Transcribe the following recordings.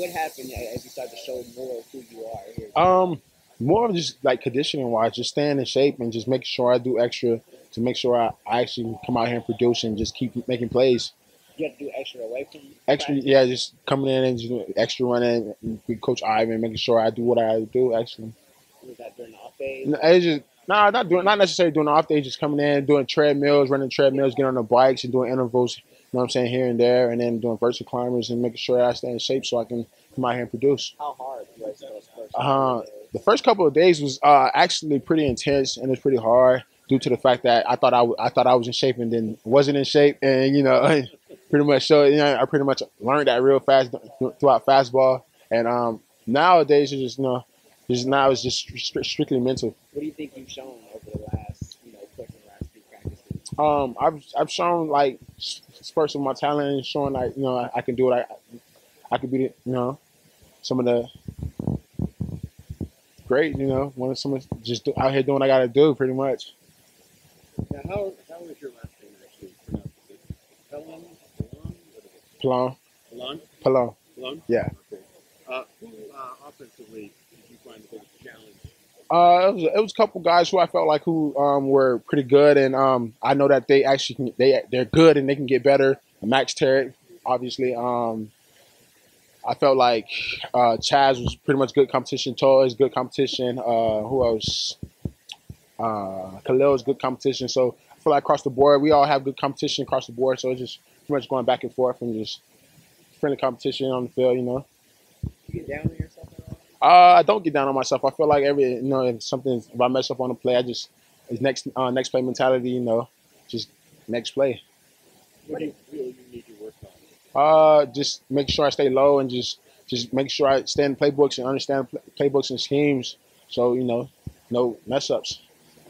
what happened as you started to show more of who you are here? More of just like conditioning wise, just staying in shape and just making sure I do extra to make sure I actually come out here and produce and just keep making plays. You have to do extra away from Extra, practice? yeah, just coming in and just doing extra running with Coach Ivan, making sure I do what I do. Actually, Was that during the off days? no, it's just not necessarily doing off days, just coming in, doing treadmills, running treadmills, getting on the bikes and doing intervals. You know what I'm saying, here and there, and then doing vertical climbers and making sure I stay in shape so I can come out here and produce. How hard was those first The first couple of days was actually pretty intense and it was pretty hard due to the fact that I thought I was in shape and then wasn't in shape, and pretty much I pretty much learned that real fast throughout fastball, and nowadays it's just just now it's just strictly mental. What do you think you've shown over the last course of the last few practices? I've shown like spurts of my talent and showing like I can do it. I could be some of the great, when someone just out here doing what I got to do, pretty much. Now, how was your last name actually pronounced? Is it Pelon? Pelon. Pelon? Pelon. Pelon? Yeah. Okay. Who offensively did you find the biggest challenge? It was a couple guys who I felt like who were pretty good, and I know that they actually they're good and they can get better. Max Tarek, obviously. I felt like Chaz was pretty much good competition. Toy is good competition. Who else? Khalil is good competition. So I feel like across the board, we all have good competition across the board. So it's just pretty much going back and forth and just friendly competition on the field, You get down on yourself at all? I don't get down on myself. I feel like if I mess up on a play, it's next play mentality. Just next play. What do you feel you need to work on? Just make sure I stay low and just make sure I stay in playbooks and understand playbooks and schemes. So no mess ups.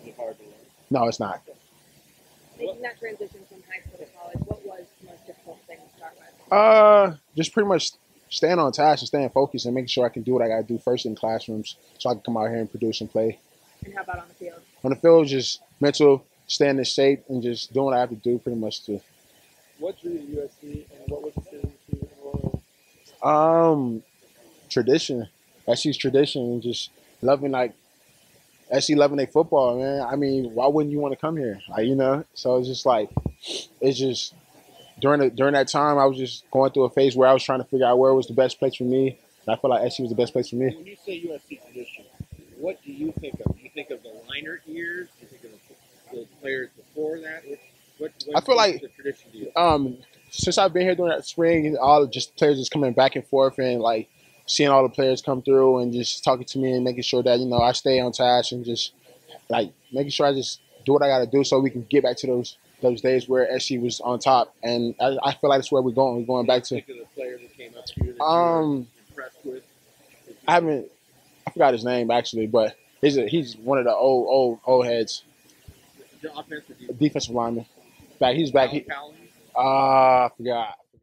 Is it hard to learn? No, it's not. Making that transition from high school to college, what was the most difficult thing to start with? Just pretty much staying on task and staying focused and making sure I can do what I got to do first in classrooms so I can come out here and produce and play. And how about on the field? On the field, just mental, staying in shape, and just doing what I have to do pretty much to. What drew you to USC, and what was the decision to enroll? Tradition. SC's tradition and just loving SC loving their football, man. I mean, why wouldn't you want to come here? So it's just during that time I was just going through a phase where I was trying to figure out where was the best place for me. And I feel like SC was the best place for me. When you say USC tradition, what do you think of? Do you think of the Leinart years? Do you think of the players before that? What I feel like the tradition to you? Since I've been here during that spring, all just players just coming back and forth and like seeing all the players come through and just talking to me and making sure that I stay on task and just like making sure I just do what I got to do so we can get back to those days where SC was on top. And I feel like that's where we're going. We're going back to. The player that came up to you that you were impressed with. I forgot his name actually, but he's one of the old heads. The offensive defensive lineman. He's back. Pelon? I forgot.